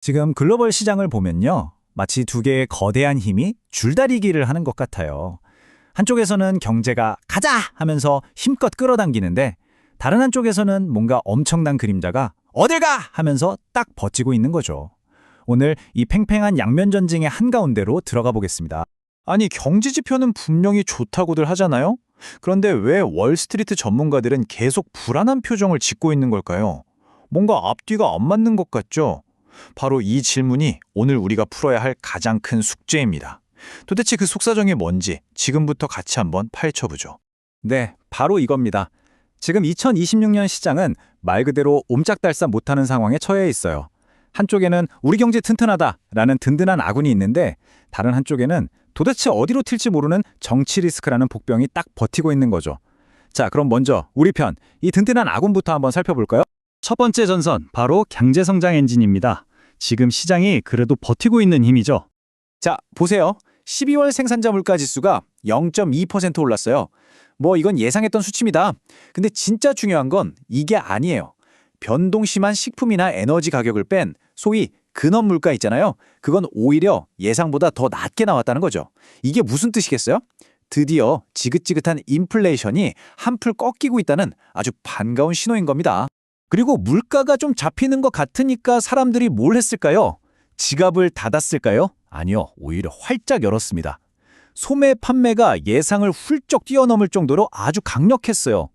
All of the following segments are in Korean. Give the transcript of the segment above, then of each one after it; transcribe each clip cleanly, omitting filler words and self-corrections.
지금 글로벌 시장을 보면요. 마치 두 개의 거대한 힘이 줄다리기를 하는 것 같아요. 한쪽에서는 경제가 가자 하면서 힘껏 끌어당기는데 다른 한쪽에서는 뭔가 엄청난 그림자가 어딜 가 하면서 딱 버티고 있는 거죠. 오늘 이 팽팽한 양면 전쟁의 한가운데로 들어가 보겠습니다. 아니, 경제 지표는 분명히 좋다고들 하잖아요? 그런데 왜 월스트리트 전문가들은 계속 불안한 표정을 짓고 있는 걸까요? 뭔가 앞뒤가 안 맞는 것 같죠? 바로 이 질문이 오늘 우리가 풀어야 할 가장 큰 숙제입니다. 도대체 그 속사정이 뭔지 지금부터 같이 한번 파헤쳐보죠. 네, 바로 이겁니다. 지금 2026년 시장은 말 그대로 옴짝달싹 못하는 상황에 처해 있어요. 한쪽에는 우리 경제 튼튼하다라는 든든한 아군이 있는데 다른 한쪽에는 도대체 어디로 튈지 모르는 정치 리스크라는 복병이 딱 버티고 있는 거죠. 자, 그럼 먼저 우리 편, 이 든든한 아군부터 한번 살펴볼까요? 첫 번째 전선, 바로 경제성장 엔진입니다. 지금 시장이 그래도 버티고 있는 힘이죠. 자, 보세요. 12월 생산자 물가 지수가 0.2% 올랐어요. 뭐 이건 예상했던 수치입니다. 근데 진짜 중요한 건 이게 아니에요. 변동 심한 식품이나 에너지 가격을 뺀 소위 근원 물가 있잖아요. 그건 오히려 예상보다 더 낮게 나왔다는 거죠. 이게 무슨 뜻이겠어요? 드디어 지긋지긋한 인플레이션이 한풀 꺾이고 있다는 아주 반가운 신호인 겁니다. 그리고 물가가 좀 잡히는 것 같으니까 사람들이 뭘 했을까요? 지갑을 닫았을까요? 아니요, 오히려 활짝 열었습니다. 소매 판매가 예상을 훌쩍 뛰어넘을 정도로 아주 강력했어요.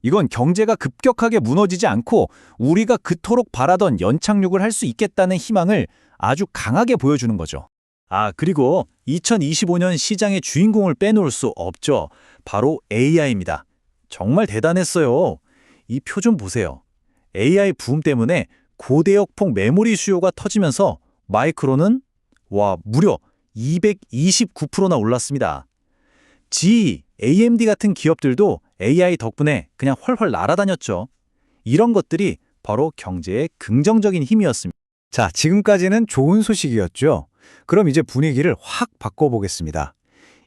이건 경제가 급격하게 무너지지 않고 우리가 그토록 바라던 연착륙을 할 수 있겠다는 희망을 아주 강하게 보여주는 거죠. 아, 그리고 2025년 시장의 주인공을 빼놓을 수 없죠. 바로 AI입니다. 정말 대단했어요. 이 표 좀 보세요. AI 붐 때문에 고대역폭 메모리 수요가 터지면서 마이크로는 무려 229%나 올랐습니다. GE, AMD 같은 기업들도 AI 덕분에 그냥 훨훨 날아다녔죠. 이런 것들이 바로 경제의 긍정적인 힘이었습니다. 자, 지금까지는 좋은 소식이었죠. 그럼 이제 분위기를 확 바꿔보겠습니다.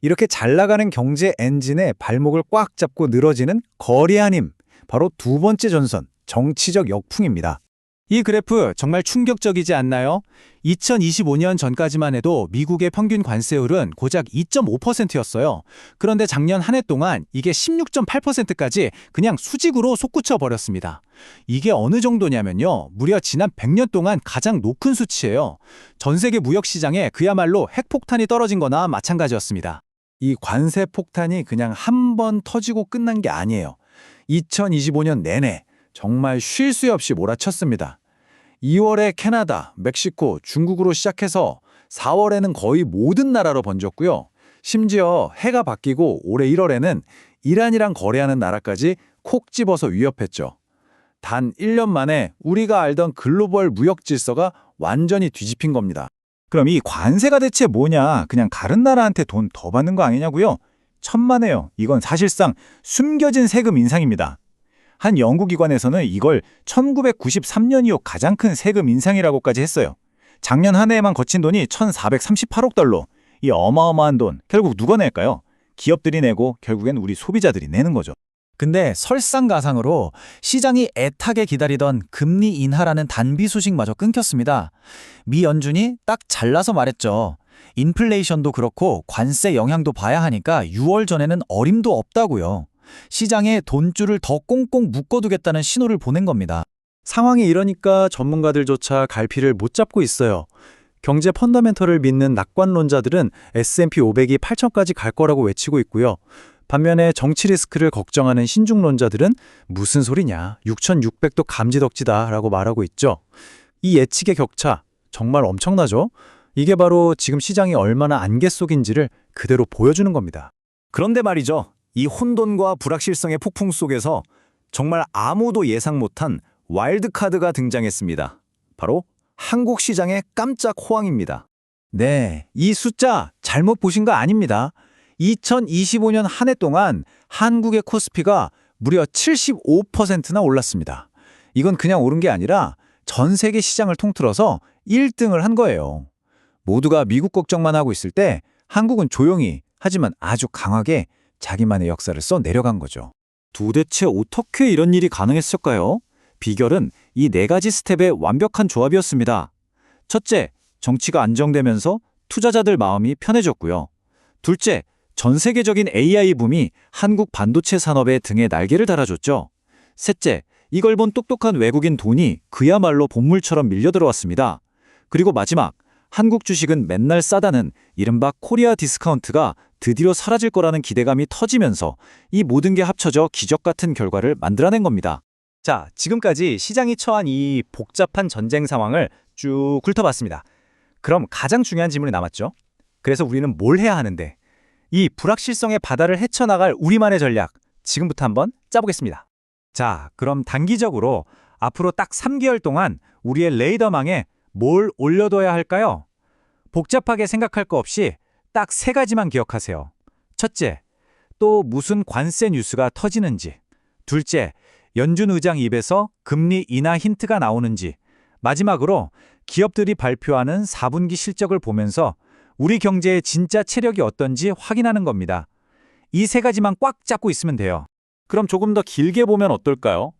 이렇게 잘 나가는 경제 엔진의 발목을 꽉 잡고 늘어지는 거대한 힘, 바로 두 번째 전선, 정치적 역풍입니다. 이 그래프 정말 충격적이지 않나요? 2025년 전까지만 해도 미국의 평균 관세율은 고작 2.5%였어요. 그런데 작년 한 해 동안 이게 16.8%까지 그냥 수직으로 솟구쳐 버렸습니다. 이게 어느 정도냐면요. 무려 지난 100년 동안 가장 높은 수치예요. 전 세계 무역 시장에 그야말로 핵폭탄이 떨어진 거나 마찬가지였습니다. 이 관세 폭탄이 그냥 한 번 터지고 끝난 게 아니에요. 2025년 내내 정말 쉴 새 없이 몰아쳤습니다. 2월에 캐나다, 멕시코, 중국으로 시작해서 4월에는 거의 모든 나라로 번졌고요. 심지어 해가 바뀌고 올해 1월에는 이란이랑 거래하는 나라까지 콕 집어서 위협했죠. 단 1년 만에 우리가 알던 글로벌 무역 질서가 완전히 뒤집힌 겁니다. 그럼 이 관세가 대체 뭐냐? 그냥 다른 나라한테 돈 더 받는 거 아니냐고요? 천만에요. 이건 사실상 숨겨진 세금 인상입니다. 한 연구기관에서는 이걸 1993년 이후 가장 큰 세금 인상이라고까지 했어요. 작년 한 해에만 거친 돈이 1,438억 달러. 이 어마어마한 돈, 결국 누가 낼까요? 기업들이 내고 결국엔 우리 소비자들이 내는 거죠. 근데 설상가상으로 시장이 애타게 기다리던 금리 인하라는 단비 소식마저 끊겼습니다. 미 연준이 딱 잘라서 말했죠. 인플레이션도 그렇고 관세 영향도 봐야 하니까 6월 전에는 어림도 없다고요. 시장에 돈줄을 더 꽁꽁 묶어두겠다는 신호를 보낸 겁니다. 상황이 이러니까 전문가들조차 갈피를 못 잡고 있어요. 경제 펀더멘털을 믿는 낙관론자들은 S&P 500이 8천까지 갈 거라고 외치고 있고요. 반면에 정치 리스크를 걱정하는 신중론자들은 무슨 소리냐, 6,600도 감지덕지다라고 말하고 있죠. 이 예측의 격차 정말 엄청나죠? 이게 바로 지금 시장이 얼마나 안개 속인지를 그대로 보여주는 겁니다. 그런데 말이죠. 이 혼돈과 불확실성의 폭풍 속에서 정말 아무도 예상 못한 와일드카드가 등장했습니다. 바로 한국 시장의 깜짝 호황입니다. 네, 이 숫자 잘못 보신 거 아닙니다. 2025년 한 해 동안 한국의 코스피가 무려 75%나 올랐습니다. 이건 그냥 오른 게 아니라 전 세계 시장을 통틀어서 1등을 한 거예요. 모두가 미국 걱정만 하고 있을 때 한국은 조용히 하지만 아주 강하게 자기만의 역사를 써 내려간 거죠. 도대체 어떻게 이런 일이 가능했을까요? 비결은 이 네 가지 스텝의 완벽한 조합이었습니다. 첫째, 정치가 안정되면서 투자자들 마음이 편해졌고요. 둘째, 전 세계적인 AI 붐이 한국 반도체 산업의 등에 날개를 달아줬죠. 셋째, 이걸 본 똑똑한 외국인 돈이 그야말로 본물처럼 밀려 들어왔습니다. 그리고 마지막, 한국 주식은 맨날 싸다는 이른바 코리아 디스카운트가 드디어 사라질 거라는 기대감이 터지면서 이 모든 게 합쳐져 기적 같은 결과를 만들어낸 겁니다. 자, 지금까지 시장이 처한 이 복잡한 전쟁 상황을 쭉 훑어봤습니다. 그럼 가장 중요한 질문이 남았죠. 그래서 우리는 뭘 해야 하는데, 이 불확실성의 바다를 헤쳐나갈 우리만의 전략, 지금부터 한번 짜보겠습니다. 자, 그럼 단기적으로 앞으로 딱 3개월 동안 우리의 레이더망에 뭘 올려둬야 할까요? 복잡하게 생각할 거 없이 딱 3가지만 기억하세요. 첫째, 또 무슨 관세 뉴스가 터지는지. 둘째, 연준 의장 입에서 금리 인하 힌트가 나오는지. 마지막으로 기업들이 발표하는 4분기 실적을 보면서 우리 경제의 진짜 체력이 어떤지 확인하는 겁니다. 이 3가지만 꽉 잡고 있으면 돼요. 그럼 조금 더 길게 보면 어떨까요?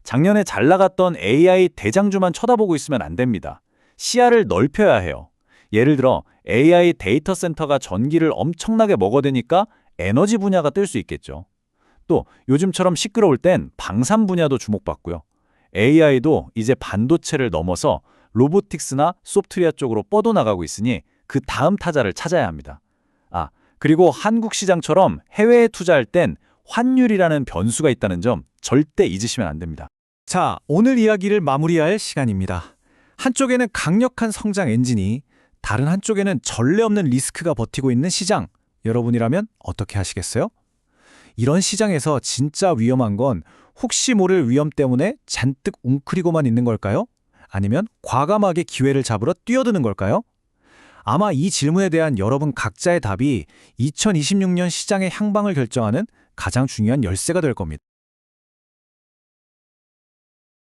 작년에 잘 나갔던 AI 대장주만 쳐다보고 있으면 안 됩니다. 시야를 넓혀야 해요. 예를 들어 AI 데이터 센터가 전기를 엄청나게 먹어대니까 에너지 분야가 뜰 수 있겠죠. 또 요즘처럼 시끄러울 땐 방산 분야도 주목받고요. AI도 이제 반도체를 넘어서 로보틱스나 소프트웨어 쪽으로 뻗어나가고 있으니 그 다음 타자를 찾아야 합니다. 그리고 한국 시장처럼 해외에 투자할 땐 환율이라는 변수가 있다는 점 절대 잊으시면 안 됩니다. 자, 오늘 이야기를 마무리할 시간입니다. 한쪽에는 강력한 성장 엔진이, 다른 한쪽에는 전례 없는 리스크가 버티고 있는 시장. 여러분이라면 어떻게 하시겠어요? 이런 시장에서 진짜 위험한 건 혹시 모를 위험 때문에 잔뜩 웅크리고만 있는 걸까요? 아니면 과감하게 기회를 잡으러 뛰어드는 걸까요? 아마 이 질문에 대한 여러분 각자의 답이 2026년 시장의 향방을 결정하는 가장 중요한 열쇠가 될 겁니다.